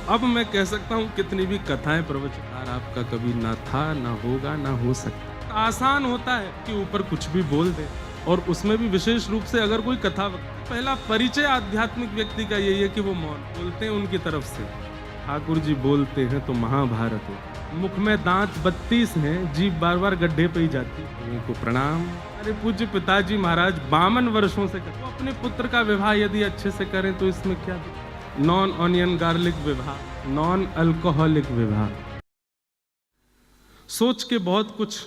अब मैं कह सकता हूँ कितनी भी कथाएं प्रवचनकार आपका कभी ना था, ना होगा, ना हो सकता। आसान होता है कि ऊपर कुछ भी बोल दे, और उसमें भी विशेष रूप से अगर कोई कथा। पहला परिचय आध्यात्मिक व्यक्ति का यही है कि वो मौन बोलते हैं उनकी तरफ से। ठाकुर जी बोलते हैं तो महाभारत हो। मुख में दांत 32 हैं, जीभ बार बार गड्ढे पे ही जाती है। उनको प्रणाम। अरे पूज्य पिताजी महाराज 52 वर्षों से करते, वो अपने पुत्र का विवाह यदि अच्छे से करें तो इसमें क्या? नॉन ऑनियन गार्लिक विवाह, नॉन अल्कोहलिक विवाह। सोच के बहुत कुछ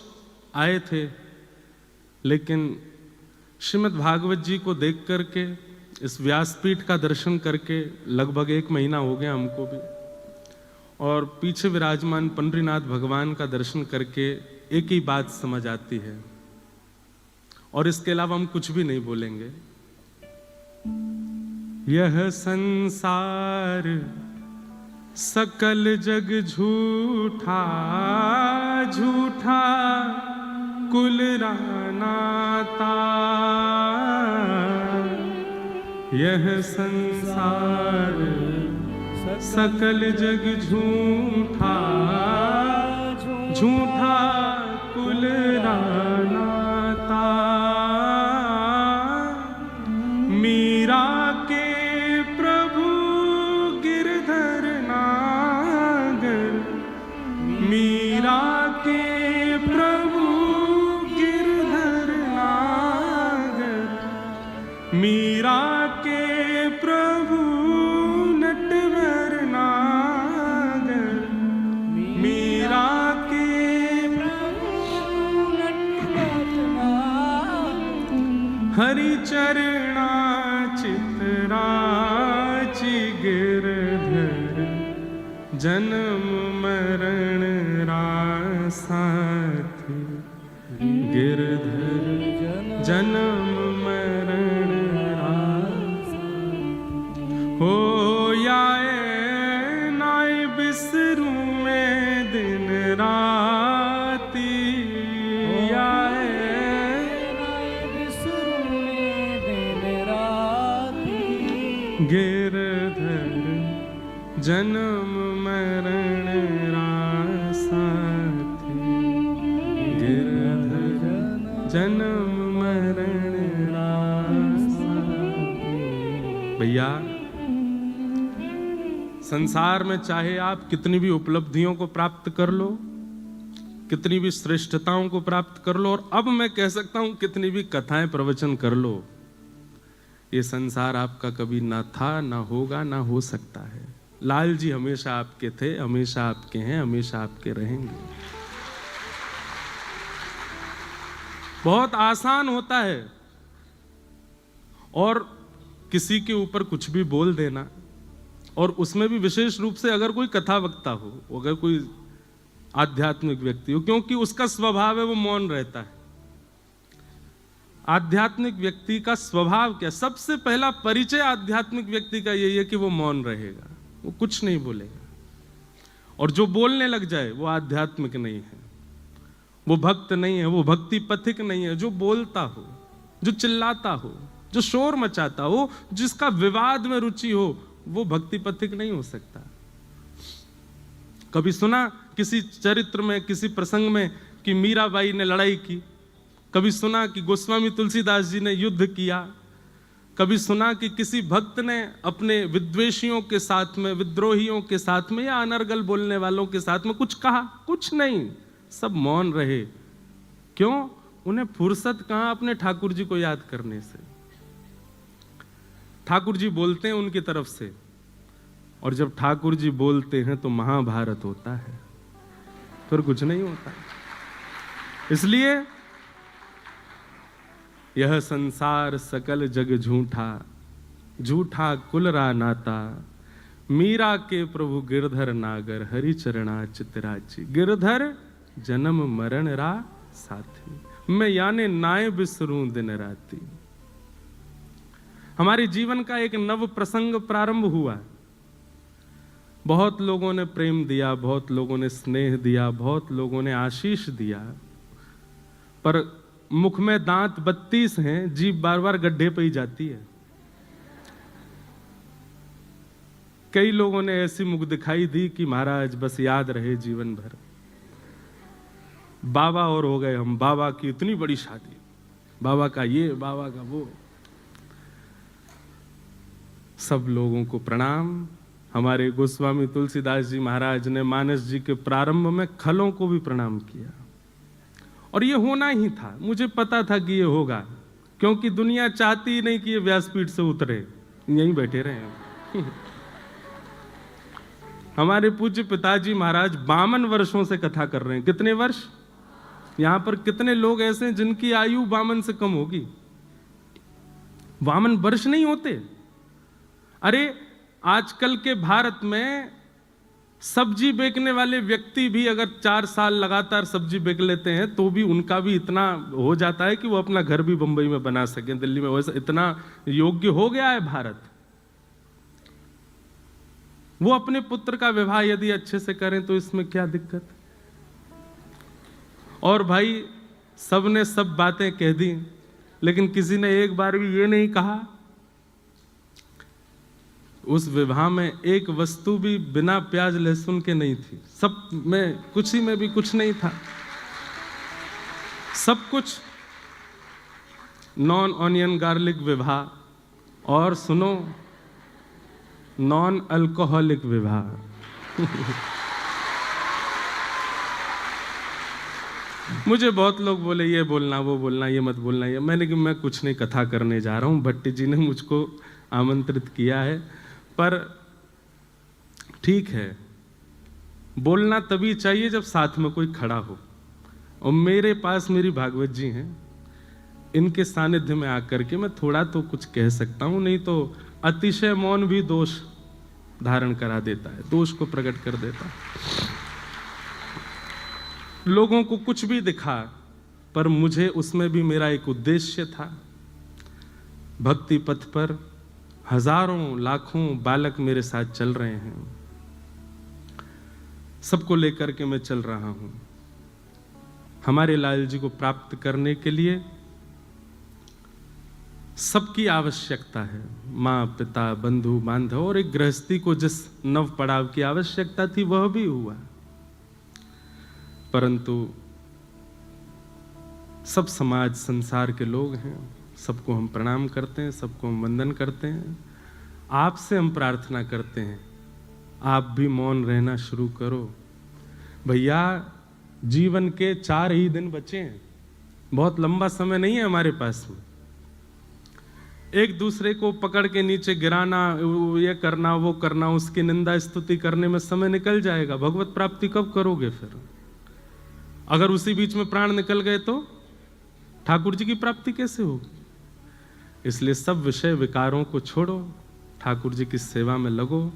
आए थे, लेकिन श्रीमद् भागवत जी को देख करके, इस व्यासपीठ का दर्शन करके लगभग 1 महीना हो गया हमको भी, और पीछे विराजमान पंडरीनाथ भगवान का दर्शन करके एक ही बात समझ आती है, और इसके अलावा हम कुछ भी नहीं बोलेंगे। यह संसार सकल जग झूठा, झूठा कुल नाता। यह संसार सकल जग झूठा, झूठा कुल नाता। मीरा के प्रभु गिरधर नागर, मीरा के प्रभु गिरधर नागर, मीरा के प्रभु नटवर नागर, मीरा के प्रभु नटवर नागर। हरि चरणा चितराचि गिरधर, जन्म मरण रासाथी। गिरधर जन्म मरण रासाथी। हो याए नाय बिसरू में दिन राती। याए नाय बिसरू में दिन राती। गिरधर जन्म मरण रासाथी। गिरधर जन्म मरण रासाथी। भैया, संसार में चाहे आप कितनी भी उपलब्धियों को प्राप्त कर लो, कितनी भी श्रेष्ठताओं को प्राप्त कर लो, और अब मैं कह सकता हूं कितनी भी कथाएं प्रवचन कर लो, ये संसार आपका कभी ना था, ना होगा, ना हो सकता है। लाल जी हमेशा आपके थे, हमेशा आपके हैं, हमेशा आपके रहेंगे। बहुत आसान होता है और किसी के ऊपर कुछ भी बोल देना, और उसमें भी विशेष रूप से अगर कोई कथा वक्ता हो, अगर कोई आध्यात्मिक व्यक्ति हो, क्योंकि उसका स्वभाव है वो मौन रहता है। आध्यात्मिक व्यक्ति का स्वभाव क्या? सबसे पहला परिचय आध्यात्मिक व्यक्ति का यही है कि वो मौन रहेगा, वो कुछ नहीं बोलेगा, और जो बोलने लग जाए वो आध्यात्मिक नहीं है, वो भक्त नहीं है, वो भक्ति पथिक नहीं है। जो बोलता हो, जो चिल्लाता हो, जो शोर मचाता हो, जिसका विवाद में रुचि हो, वो भक्ति पथिक नहीं हो सकता। कभी सुना किसी चरित्र में, किसी प्रसंग में कि मीराबाई ने लड़ाई की? कभी सुना कि गोस्वामी तुलसीदास जी ने युद्ध किया? कभी सुना कि किसी भक्त ने अपने विद्वेषियों के साथ में, विद्रोहियों के साथ में, या अनर्गल बोलने वालों के साथ में कुछ कहा? कुछ नहीं, सब मौन रहे। क्यों? उन्हें फुर्सत कहां अपने ठाकुर जी को याद करने से। ठाकुर जी बोलते हैं उनकी तरफ से, और जब ठाकुर जी बोलते हैं तो महाभारत होता है, फिर कुछ नहीं होता। इसलिए यह संसार सकल जग झूठा, झूठा कुल नाता। मीरा के प्रभु गिरधर नागर, हरि चरणा चितराची। गिरधर जन्म मरण रा साथी, मैं याने नाय बिसरूं दिन राती। हमारे जीवन का एक नव प्रसंग प्रारंभ हुआ। बहुत लोगों ने प्रेम दिया, बहुत लोगों ने स्नेह दिया, बहुत लोगों ने आशीष दिया, पर मुख में दांत 32 हैं, जीभ बार बार गड्ढे पे ही जाती है। कई लोगों ने ऐसी मुख दिखाई दी कि महाराज बस याद रहे जीवन भर। बाबा और हो गए हम, बाबा की इतनी बड़ी शादी, बाबा का ये, बाबा का वो। सब लोगों को प्रणाम। हमारे गोस्वामी तुलसीदास जी महाराज ने मानस जी के प्रारंभ में खलों को भी प्रणाम किया, और ये होना ही था। मुझे पता था कि ये होगा, क्योंकि दुनिया चाहती ही नहीं कि ये व्यासपीठ से उतरे, यहीं बैठे रहे। हमारे पूज्य पिताजी महाराज 52 वर्षों से कथा कर रहे हैं। कितने वर्ष? यहां पर कितने लोग ऐसे हैं जिनकी आयु 52 से कम होगी? 52 वर्ष नहीं होते। अरे आजकल के भारत में सब्जी बेचने वाले व्यक्ति भी अगर 4 साल लगातार सब्जी बेच लेते हैं तो भी उनका भी इतना हो जाता है कि वो अपना घर भी बंबई में बना सके, दिल्ली में। वैसे इतना योग्य हो गया है भारत। वो अपने पुत्र का विवाह यदि अच्छे से करें तो इसमें क्या दिक्कत? और भाई सबने सब बातें कह दी, लेकिन किसी ने एक बार भी ये नहीं कहा उस विवाह में एक वस्तु भी बिना प्याज लहसुन के नहीं थी। सब में कुछ ही में भी कुछ नहीं था, सब कुछ नॉन ऑनियन गार्लिक विवाह। और सुनो, नॉन अल्कोहलिक विवाह। मुझे बहुत लोग बोले ये बोलना, वो बोलना, ये मत बोलना। ये मैंने कि मैं कुछ नहीं, कथा करने जा रहा हूं। भट्टी जी ने मुझको आमंत्रित किया है, पर ठीक है, बोलना तभी चाहिए जब साथ में कोई खड़ा हो। और मेरे पास मेरी भागवत जी हैं, इनके सानिध्य में आकर के मैं थोड़ा तो कुछ कह सकता हूं, नहीं तो अतिशय मौन भी दोष धारण करा देता है, दोष को प्रकट कर देता है। लोगों को कुछ भी दिखा, पर मुझे उसमें भी मेरा एक उद्देश्य था। भक्ति पथ पर हजारों लाखों बालक मेरे साथ चल रहे हैं, सबको लेकर के मैं चल रहा हूं। हमारे लाल जी को प्राप्त करने के लिए सबकी आवश्यकता है, माँ पिता बंधु बांधव, और एक गृहस्थी को जिस नव पड़ाव की आवश्यकता थी वह भी हुआ। परंतु सब समाज संसार के लोग हैं, सबको हम प्रणाम करते हैं, सबको हम वंदन करते हैं। आपसे हम प्रार्थना करते हैं, आप भी मौन रहना शुरू करो। भैया जीवन के 4 ही दिन बचे हैं, बहुत लंबा समय नहीं है हमारे पास में। एक दूसरे को पकड़ के नीचे गिराना, ये करना वो करना, उसकी निंदा स्तुति करने में समय निकल जाएगा। भगवत प्राप्ति कब करोगे फिर? अगर उसी बीच में प्राण निकल गए तो ठाकुर जी की प्राप्ति कैसे होगी? इसलिए सब विषय विकारों को छोड़ो, ठाकुर जी की सेवा में लगो,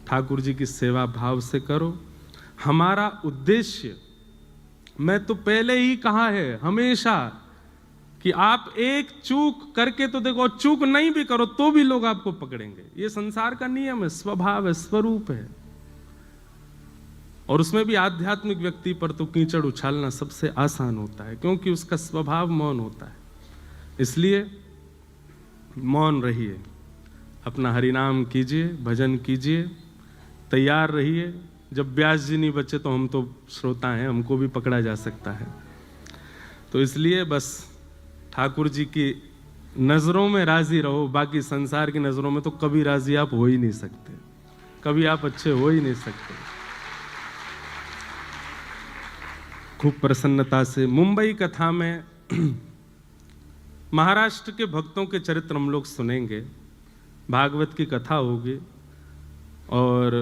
ठाकुर जी की सेवा भाव से करो। हमारा उद्देश्य, मैं तो पहले ही कहा है हमेशा, कि आप एक चूक करके तो देखो, चूक नहीं भी करो तो भी लोग आपको पकड़ेंगे। ये संसार का नियम है, स्वभाव है, स्वरूप है। और उसमें भी आध्यात्मिक व्यक्ति पर तो कीचड़ उछालना सबसे आसान होता है, क्योंकि उसका स्वभाव मौन होता है। इसलिए मौन रहिए, अपना हरिनाम कीजिए, भजन कीजिए, तैयार रहिए। जब व्यास जी नहीं बचे तो हम तो श्रोता हैं, हमको भी पकड़ा जा सकता है। तो इसलिए बस ठाकुर जी की नजरों में राजी रहो, बाकी संसार की नजरों में तो कभी राजी आप हो ही नहीं सकते, कभी आप अच्छे हो ही नहीं सकते। खूब प्रसन्नता से मुंबई कथा में महाराष्ट्र के भक्तों के चरित्र हम लोग सुनेंगे, भागवत की कथा होगी, और